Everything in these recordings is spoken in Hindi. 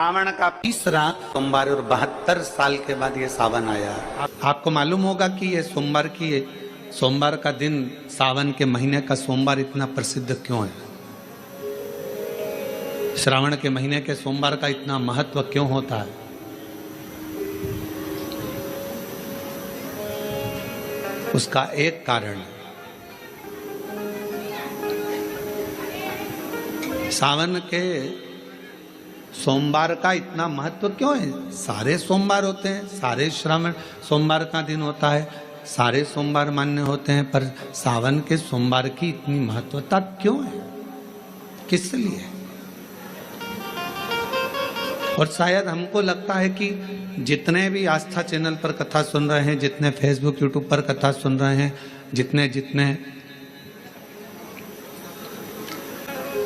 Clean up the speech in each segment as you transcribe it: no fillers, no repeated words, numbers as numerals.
श्रावण का तीसरा सोमवार और 72 साल के बाद ये सावन आया। आपको मालूम होगा कि ये सोमवार का दिन सावन के महीने का सोमवार इतना प्रसिद्ध क्यों है। श्रावण के महीने के सोमवार का इतना महत्व क्यों होता है। उसका एक कारण है, सावन के सोमवार का इतना महत्व क्यों है। सारे सोमवार होते हैं, सारे श्रावण सोमवार का दिन होता है, सारे सोमवार मान्य होते हैं, पर सावन के सोमवार की इतनी महत्वता क्यों है, किस लिए। और शायद हमको लगता है कि जितने भी आस्था चैनल पर कथा सुन रहे हैं, जितने फेसबुक यूट्यूब पर कथा सुन रहे हैं, जितने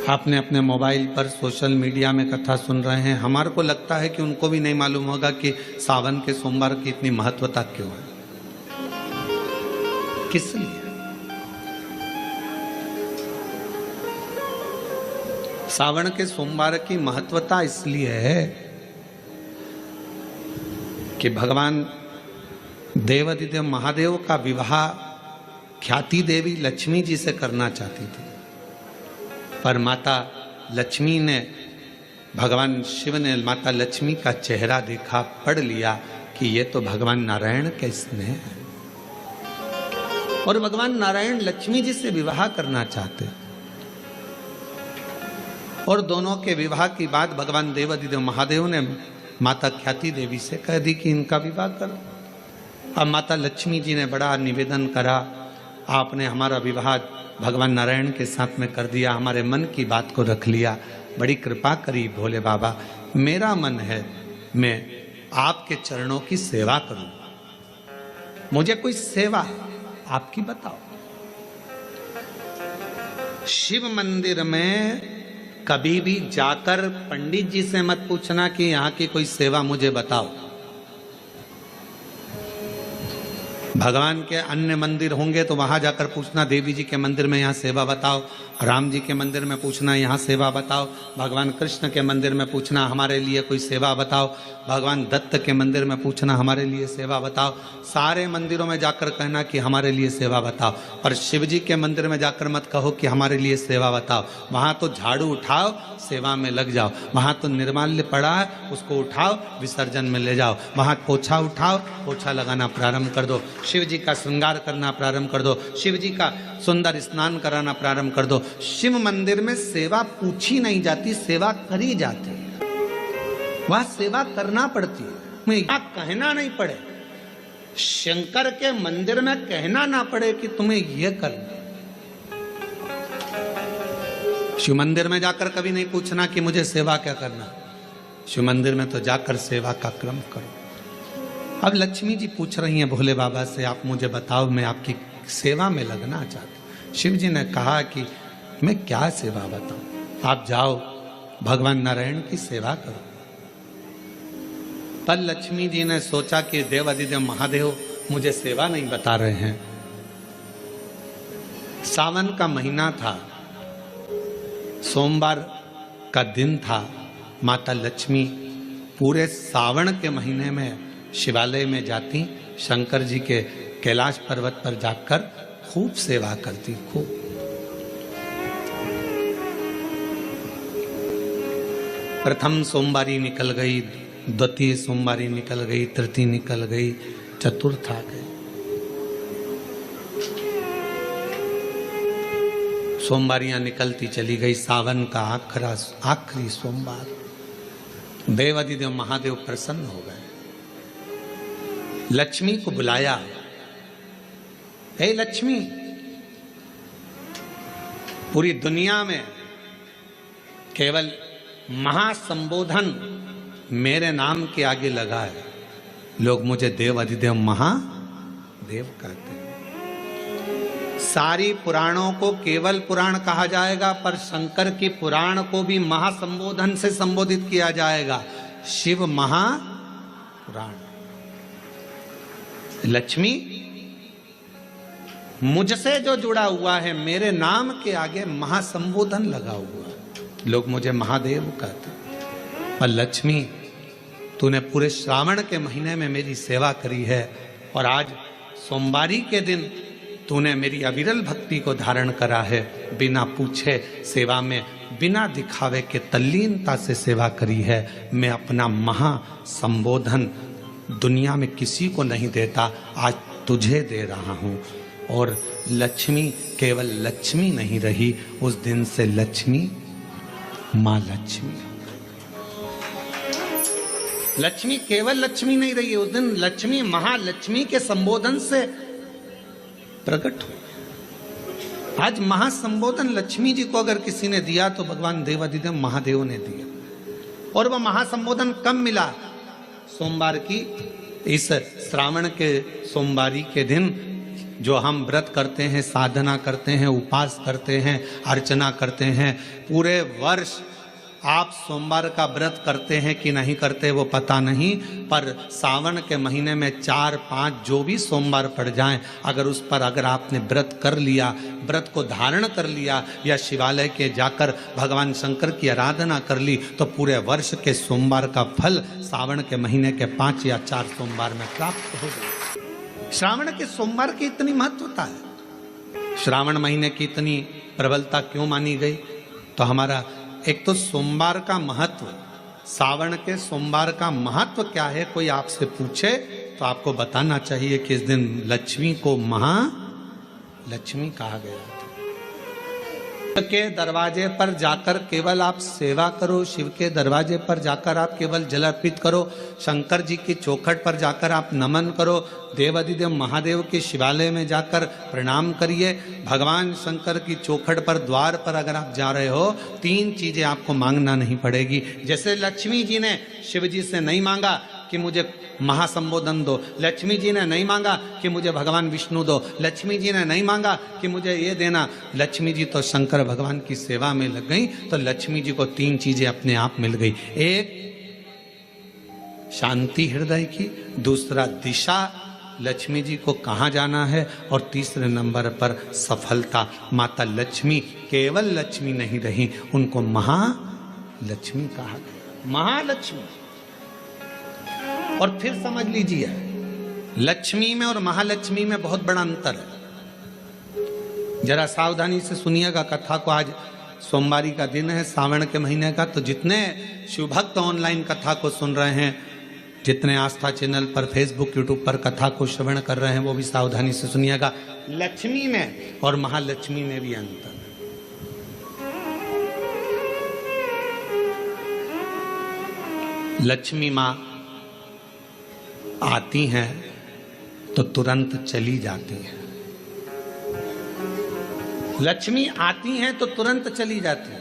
आपने अपने मोबाइल पर सोशल मीडिया में कथा सुन रहे हैं, हमारे को लगता है कि उनको भी नहीं मालूम होगा कि सावन के सोमवार की इतनी महत्वता क्यों है, किस लिए। सावन के सोमवार की महत्वता इसलिए है कि भगवान देवाधिदेव महादेव का विवाह ख्याति देवी लक्ष्मी जी से करना चाहती थी, पर माता लक्ष्मी ने, भगवान शिव ने माता लक्ष्मी का चेहरा देखा, पढ़ लिया कि ये तो भगवान नारायण के स्नेह है, और भगवान नारायण लक्ष्मी जी से विवाह करना चाहते। और दोनों के विवाह की बात भगवान देवाधिदेव महादेव ने माता ख्याति देवी से कह दी कि इनका विवाह करो। अब माता लक्ष्मी जी ने बड़ा निवेदन करा, आपने हमारा विवाह भगवान नारायण के साथ में कर दिया, हमारे मन की बात को रख लिया, बड़ी कृपा करी भोले बाबा। मेरा मन है मैं आपके चरणों की सेवा करूं, मुझे कोई सेवा आपकी बताओ। शिव मंदिर में कभी भी जाकर पंडित जी से मत पूछना कि यहाँ की कोई सेवा मुझे बताओ। भगवान के अन्य मंदिर होंगे तो वहां जाकर पूछना, देवी जी के मंदिर में यहाँ सेवा बताओ, राम जी के मंदिर में पूछना यहाँ सेवा बताओ, भगवान कृष्ण के मंदिर में पूछना हमारे लिए कोई सेवा बताओ, भगवान दत्त के मंदिर में पूछना हमारे लिए सेवा बताओ। सारे मंदिरों में जाकर कहना कि हमारे लिए सेवा बताओ, पर शिव जी के मंदिर में जाकर मत कहो कि हमारे लिए सेवा बताओ। वहां तो झाड़ू उठाओ, सेवा में लग जाओ। वहां तो निर्माल्य पड़ा है, उसको उठाओ, विसर्जन में ले जाओ। वहां पोछा उठाओ, पोछा लगाना प्रारंभ कर दो, शिव जी का श्रृंगार करना प्रारंभ कर दो, शिव जी का सुंदर स्नान कराना प्रारंभ कर दो। शिव मंदिर में सेवा पूछी नहीं जाती, सेवा करी जाती है। वहां सेवा करना पड़ती है, यहाँ कहना नहीं पड़े। शंकर के मंदिर में कहना ना पड़े कि तुम्हें यह करना। शिव मंदिर में जाकर कभी नहीं पूछना कि मुझे सेवा क्या करना। शिव मंदिर में तो जाकर सेवा का क्रम करो। अब लक्ष्मी जी पूछ रही हैं भोले बाबा से, आप मुझे बताओ, मैं आपकी सेवा में लगना चाहती हूँ। शिव जी ने कहा कि मैं क्या सेवा बताऊं, आप जाओ भगवान नारायण की सेवा करो। पर लक्ष्मी जी ने सोचा कि देवाधिदेव महादेव मुझे सेवा नहीं बता रहे हैं। सावन का महीना था, सोमवार का दिन था। माता लक्ष्मी पूरे सावन के महीने में शिवालय में जाती, शंकर जी के कैलाश पर्वत पर जाकर खूब सेवा करती, खूब। प्रथम सोमवारी निकल गई, द्वितीय सोमवारी निकल गई, तृतीय निकल गई, चतुर्थ आ गई। सोमवारियां निकलती चली गई। सावन का आखिरी सोमवार, देवाधिदेव महादेव प्रसन्न हो गए, लक्ष्मी को बुलाया। हे लक्ष्मी, पूरी दुनिया में केवल महासंबोधन मेरे नाम के आगे लगा है, लोग मुझे देवाधिदेव महादेव कहते हैं। सारी पुराणों को केवल पुराण कहा जाएगा, पर शंकर की पुराण को भी महासंबोधन से संबोधित किया जाएगा, शिव महापुराण। लक्ष्मी, मुझसे जो जुड़ा हुआ है, मेरे नाम के आगे महासंबोधन लगा हुआ है, लोग मुझे महादेव कहते हैं। पर लक्ष्मी तूने पूरे श्रावण के महीने में मेरी सेवा करी है और आज सोमवारी के दिन तूने मेरी अविरल भक्ति को धारण करा है। बिना पूछे सेवा में, बिना दिखावे के तल्लीनता से सेवा करी है। मैं अपना महा संबोधन दुनिया में किसी को नहीं देता, आज तुझे दे रहा हूँ। और लक्ष्मी केवल लक्ष्मी नहीं रही, उस दिन से लक्ष्मी माँ लक्ष्मी। लक्ष्मी केवल लक्ष्मी नहीं रही, उस दिन लक्ष्मी महालक्ष्मी के संबोधन से प्रकट हुई। आज महासंबोधन लक्ष्मी जी को अगर किसी ने दिया तो भगवान देवाधिदेव महादेव ने दिया। और वह महासंबोधन कब मिला? सोमवार की इस श्रावण के सोमवारी के दिन जो हम व्रत करते हैं, साधना करते हैं, उपास करते हैं, अर्चना करते हैं। पूरे वर्ष आप सोमवार का व्रत करते हैं कि नहीं करते वो पता नहीं, पर सावन के महीने में 4-5 जो भी सोमवार पड़ जाएं, अगर उस पर अगर आपने व्रत कर लिया, व्रत को धारण कर लिया या शिवालय के जाकर भगवान शंकर की आराधना कर ली, तो पूरे वर्ष के सोमवार का फल सावन के महीने के 5 या 4 सोमवार में प्राप्त हो गया। श्रावण के सोमवार की इतनी महत्वता है, श्रावण महीने की इतनी प्रबलता क्यों मानी गई? तो हमारा एक तो सोमवार का महत्व, सावन के सोमवार का महत्व क्या है, कोई आपसे पूछे तो आपको बताना चाहिए कि इस दिन लक्ष्मी को महालक्ष्मी कहा गया था। शिव के दरवाजे पर जाकर केवल आप सेवा करो, शिव के दरवाजे पर जाकर आप केवल जल अर्पित करो, शंकर जी की चौखट पर जाकर आप नमन करो, देवाधिदेव महादेव के शिवालय में जाकर प्रणाम करिए। भगवान शंकर की चौखट पर, द्वार पर अगर आप जा रहे हो, 3 चीजें आपको मांगना नहीं पड़ेगी। जैसे लक्ष्मी जी ने शिव जी से नहीं मांगा कि मुझे महासंबोधन दो, लक्ष्मी जी ने नहीं मांगा कि मुझे भगवान विष्णु दो, लक्ष्मी जी ने नहीं मांगा कि मुझे ये देना। लक्ष्मी जी तो शंकर भगवान की सेवा में लग गई, तो लक्ष्मी जी को 3 चीजें अपने आप मिल गई। एक शांति हृदय की, दूसरा दिशा लक्ष्मी जी को कहाँ जाना है, और तीसरे नंबर पर सफलता। माता लक्ष्मी केवल लक्ष्मी नहीं रही, उनको महालक्ष्मी कहा गया, महालक्ष्मी। और फिर समझ लीजिए, लक्ष्मी में और महालक्ष्मी में बहुत बड़ा अंतर है। जरा सावधानी से सुनिएगा कथा को। आज सोमवारी का दिन है, सावन के महीने का, तो जितने शिव भक्त ऑनलाइन कथा को सुन रहे हैं, जितने आस्था चैनल पर, फेसबुक, यूट्यूब पर कथा को श्रवण कर रहे हैं, वो भी सावधानी से सुनिएगा। लक्ष्मी में और महालक्ष्मी में भी अंतर है। लक्ष्मी माँ आती हैं तो तुरंत चली जाती हैं। लक्ष्मी आती हैं तो तुरंत चली जाती है।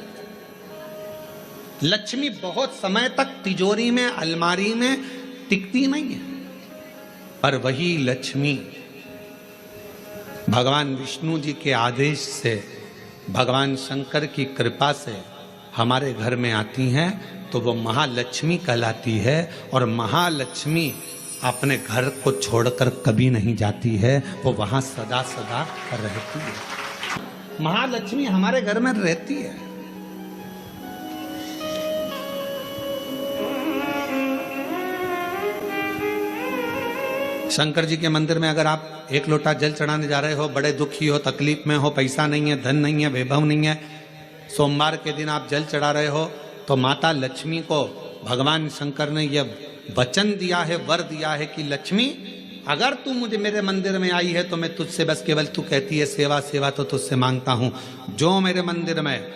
लक्ष्मी बहुत समय तक तिजोरी में, अलमारी में टिकती नहीं है। पर वही लक्ष्मी भगवान विष्णु जी के आदेश से, भगवान शंकर की कृपा से हमारे घर में आती हैं, तो वो महालक्ष्मी कहलाती है। और महालक्ष्मी अपने घर को छोड़कर कभी नहीं जाती है, वो वहां सदा सदा रहती है। महालक्ष्मी हमारे घर में रहती है। शंकर जी के मंदिर में अगर आप 1 लोटा जल चढ़ाने जा रहे हो, बड़े दुखी हो, तकलीफ में हो, पैसा नहीं है, धन नहीं है, वैभव नहीं है, सोमवार के दिन आप जल चढ़ा रहे हो, तो माता लक्ष्मी को भगवान शंकर ने यह वचन दिया है, वर दिया है कि लक्ष्मी, अगर तू मुझे मेरे मंदिर में आई है तो मैं तुझसे बस केवल, तू कहती है सेवा सेवा, तो तुझसे मांगता हूं, जो मेरे मंदिर में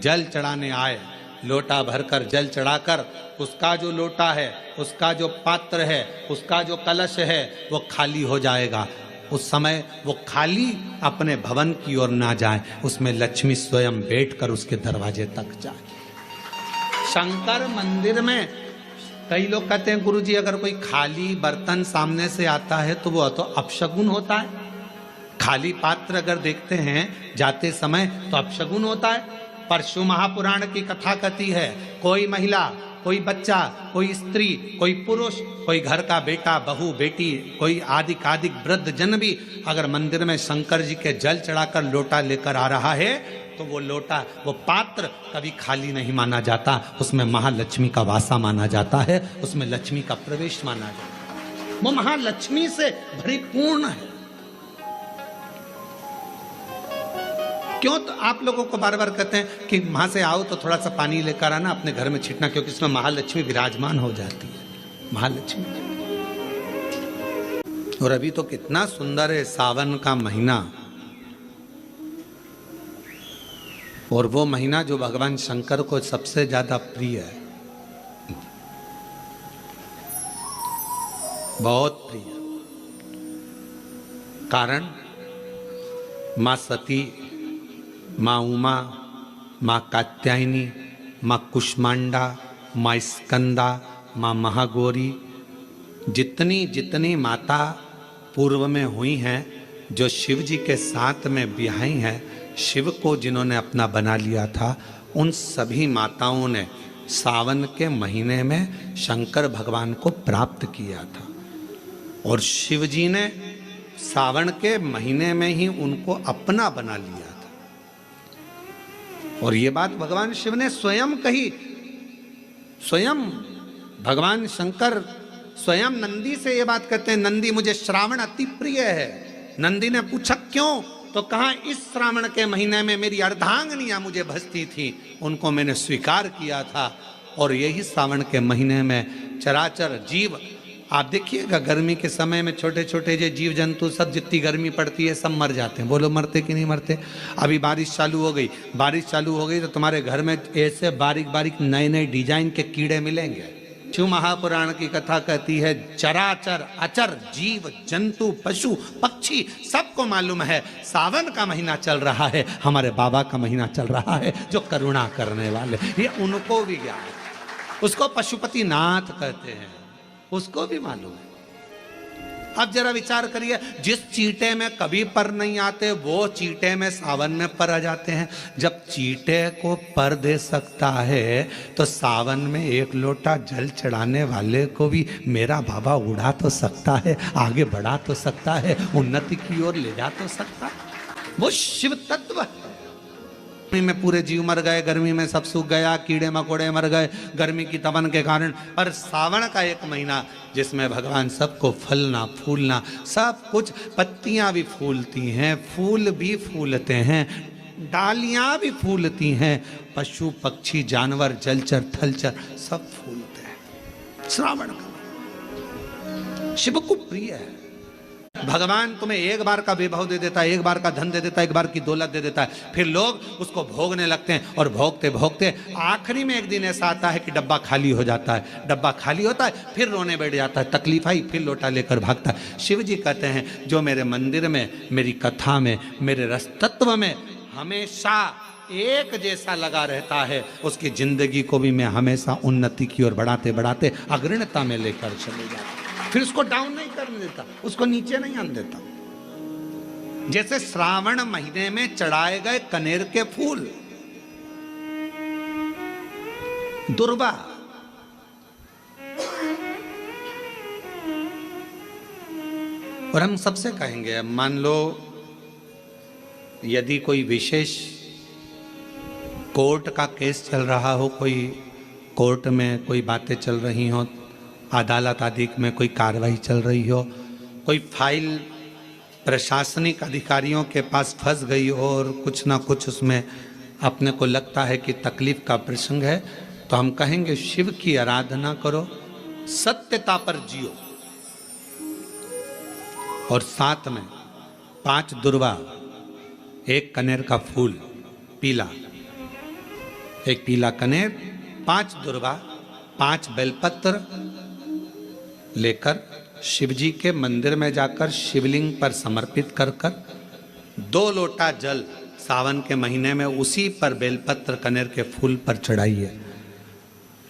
जल चढ़ाने आए, लोटा भरकर जल चढ़ाकर, उसका जो लोटा है, उसका जो पात्र है, उसका जो कलश है, वो खाली हो जाएगा। उस समय वो खाली अपने भवन की ओर ना जाए, उसमें लक्ष्मी स्वयं बैठकर उसके दरवाजे तक जाए। शंकर मंदिर में कई लोग कहते हैं, गुरुजी अगर कोई खाली बर्तन सामने से आता है तो वो तो अपशगुन होता है। खाली पात्र अगर देखते हैं जाते समय तो अपशगुन होता है। परशु महापुराण की कथा कहती है, कोई महिला कोई बच्चा, कोई स्त्री, कोई पुरुष, कोई घर का बेटा, बहू, बेटी, कोई आदिक वृद्ध जन भी अगर मंदिर में शंकर जी के जल चढ़ाकर लोटा लेकर आ रहा है तो वो लोटा, वो पात्र कभी खाली नहीं माना जाता, उसमें महालक्ष्मी का वासा माना जाता है, उसमें लक्ष्मी का प्रवेश माना जाता है, वो महालक्ष्मी से परिपूर्ण है। क्यों? तो आप लोगों को बार बार कहते हैं कि वहां से आओ तो थोड़ा सा पानी लेकर आना, अपने घर में छिटना, क्योंकि इसमें महालक्ष्मी विराजमान हो जाती है, महालक्ष्मी। और अभी तो कितना सुंदर है सावन का महीना, और वो महीना जो भगवान शंकर को सबसे ज्यादा प्रिय है, बहुत प्रिय। कारण मां सती, मां उमा, मां कात्यायनी, मां कुष्मांडा, मां स्कंदा, मां महागौरी, जितनी जितनी माता पूर्व में हुई हैं, जो शिव जी के साथ में ब्याही हैं, शिव को जिन्होंने अपना बना लिया था, उन सभी माताओं ने सावन के महीने में शंकर भगवान को प्राप्त किया था, और शिव जी ने सावन के महीने में ही उनको अपना बना लिया था। और ये बात भगवान शिव ने स्वयं कही, स्वयं भगवान शंकर स्वयं नंदी से ये बात कहते हैं, नंदी मुझे श्रावण अति प्रिय है। नंदी ने पूछा क्यों? तो कहा इस श्रावण के महीने में मेरी अर्धांगिनियां मुझे भजती थी, उनको मैंने स्वीकार किया था, और यही श्रावण के महीने में चराचर जीव, आप देखिएगा गर्मी के समय में छोटे छोटे जो जीव जंतु सब, जितनी गर्मी पड़ती है सब मर जाते हैं। बोलो मरते कि नहीं मरते? अभी बारिश चालू हो गई, बारिश चालू हो गई तो तुम्हारे घर में ऐसे बारीक बारीक नए नए डिजाइन के कीड़े मिलेंगे। शिव महापुराण की कथा कहती है चराचर अचर जीव जंतु पशु पक्षी सबको मालूम है सावन का महीना चल रहा है, हमारे बाबा का महीना चल रहा है जो करुणा करने वाले, ये उनको भी ज्ञान है। उसको पशुपति नाथ कहते हैं, उसको भी मालूम है। अब जरा विचार करिए, जिस चींटे में कभी पर नहीं आते वो चींटे में सावन में पर आ जाते हैं। जब चींटे को पर दे सकता है तो सावन में एक लोटा जल चढ़ाने वाले को भी मेरा बाबा उड़ा तो सकता है, आगे बढ़ा तो सकता है, उन्नति की ओर ले जा तो सकता है। वो शिव तत्व है। गर्मी में पूरे जीव मर गए, गर्मी में सब सूख गया, कीड़े मकोड़े मर गए गर्मी की तपन के कारण, पर सावन का एक महीना जिसमें भगवान सबको फलना फूलना सब कुछ, पत्तियां भी फूलती हैं, फूल भी फूलते हैं, डालियां भी फूलती हैं, पशु पक्षी जानवर जलचर थलचर सब फूलते हैं। श्रावण का शिव को प्रिय है। भगवान तुम्हें एक बार का वैभव दे देता है, एक बार का धन दे देता है, एक बार की दौलत दे देता है, फिर लोग उसको भोगने लगते हैं, और भोगते भोगते आखिरी में एक दिन ऐसा आता है कि डब्बा खाली हो जाता है। डब्बा खाली होता है, फिर रोने बैठ जाता है, तकलीफ आई, फिर लोटा लेकर भागता है। शिव जी कहते हैं जो मेरे मंदिर में, मेरी कथा में, मेरे रस तत्व में हमेशा एक जैसा लगा रहता है, उसकी जिंदगी को भी मैं हमेशा उन्नति की ओर बढ़ाते बढ़ाते अग्रणता में लेकर चले जाता, फिर उसको डाउन नहीं करने देता, उसको नीचे नहीं आने देता। जैसे श्रावण महीने में चढ़ाए गए कनेर के फूल, दुर्वा, और हम सबसे कहेंगे, मान लो यदि कोई विशेष कोर्ट का केस चल रहा हो, कोई कोर्ट में कोई बातें चल रही हो, अदालत आदि में कोई कार्रवाई चल रही हो, कोई फाइल प्रशासनिक अधिकारियों के पास फंस गई हो और कुछ ना कुछ उसमें अपने को लगता है कि तकलीफ का प्रसंग है, तो हम कहेंगे शिव की आराधना करो, सत्यता पर जियो, और साथ में 5 दुर्वा, 1 कनेर का फूल पीला, 1 पीला कनेर, 5 दुर्वा, 5 बेलपत्र लेकर शिव जी के मंदिर में जाकर शिवलिंग पर समर्पित कर 2 लोटा जल सावन के महीने में उसी पर बेलपत्र कनेर के फूल पर चढ़ाइए।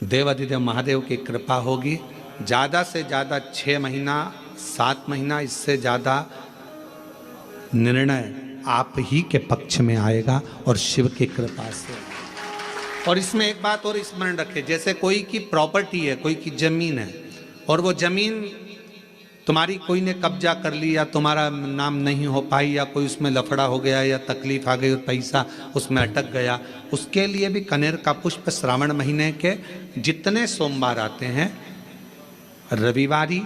देवाधिदेव महादेव की कृपा होगी। ज़्यादा से ज़्यादा 6 महीना 7 महीना, इससे ज़्यादा निर्णय आप ही के पक्ष में आएगा और शिव की कृपा से। और इसमें एक बात और स्मरण रखे, जैसे कोई की प्रॉपर्टी है, कोई की जमीन है, और वो जमीन तुम्हारी कोई ने कब्जा कर ली या तुम्हारा नाम नहीं हो पाई या कोई उसमें लफड़ा हो गया या तकलीफ आ गई और पैसा उसमें अटक गया, उसके लिए भी कनेर का पुष्प श्रावण महीने के जितने सोमवार आते हैं, रविवारी,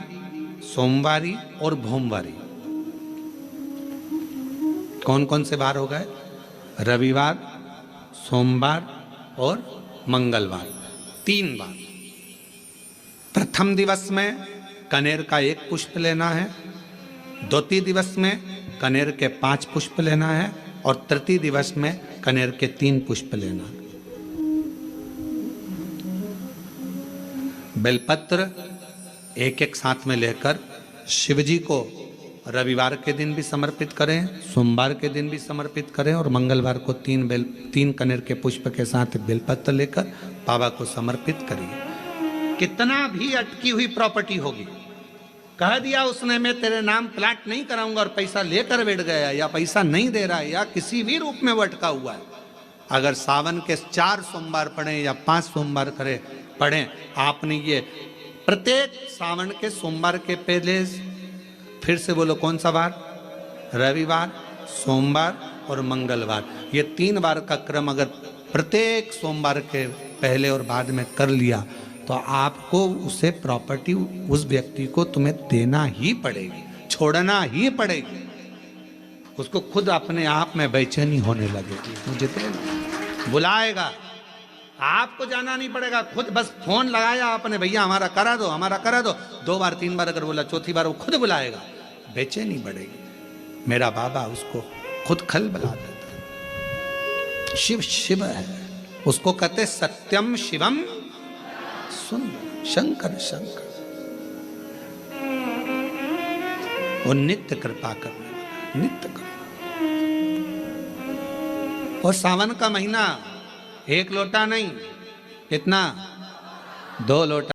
सोमवारी और भोमवारी, कौन कौन से बार हो गए? रविवार, सोमवार और मंगलवार, 3 बार। प्रथम दिवस में कनेर का 1 पुष्प लेना है, द्वितीय दिवस में कनेर के 5 पुष्प लेना है और तृतीय दिवस में कनेर के 3 पुष्प लेना है। बेलपत्र एक साथ में लेकर शिव जी को रविवार के दिन भी समर्पित करें, सोमवार के दिन भी समर्पित करें और मंगलवार को 3 कनेर के पुष्प के साथ बेलपत्र लेकर बाबा को समर्पित करिए। कितना भी अटकी हुई प्रॉपर्टी होगी, कह दिया उसने मैं तेरे नाम प्लाट नहीं कराऊंगा और पैसा लेकर बैठ गया या पैसा नहीं दे रहा है या किसी भी रूप में वो अटका हुआ है, अगर सावन के 4 सोमवार पढ़ें या 5 सोमवार पढ़ें, आपने ये प्रत्येक सावन के सोमवार के पहले, फिर से बोलो कौन सा बार? रविवार, सोमवार और मंगलवार, ये 3 बार का क्रम अगर प्रत्येक सोमवार के पहले और बाद में कर लिया तो आपको उसे प्रॉपर्टी उस व्यक्ति को तुम्हें देना ही पड़ेगी, छोड़ना ही पड़ेगी। उसको खुद अपने आप में बेचैनी होने लगेगी, मुझे बुलाएगा, आपको जाना नहीं पड़ेगा, खुद बस फोन लगाया आपने, भैया हमारा करा दो, हमारा करा दो, 2 बार 3 बार अगर बोला, चौथी बार वो खुद बुलाएगा, बेचैनी बढ़ेगी। मेरा बाबा उसको खुद खल बुला देता। शिव शिव है, उसको कहते सत्यम शिवम सुंदर, शंकर शंकर, वो नित्य कृपा करने वाला, नित्य कृपा। और सावन का महीना 1 लोटा नहीं, कितना? 2 लोटा।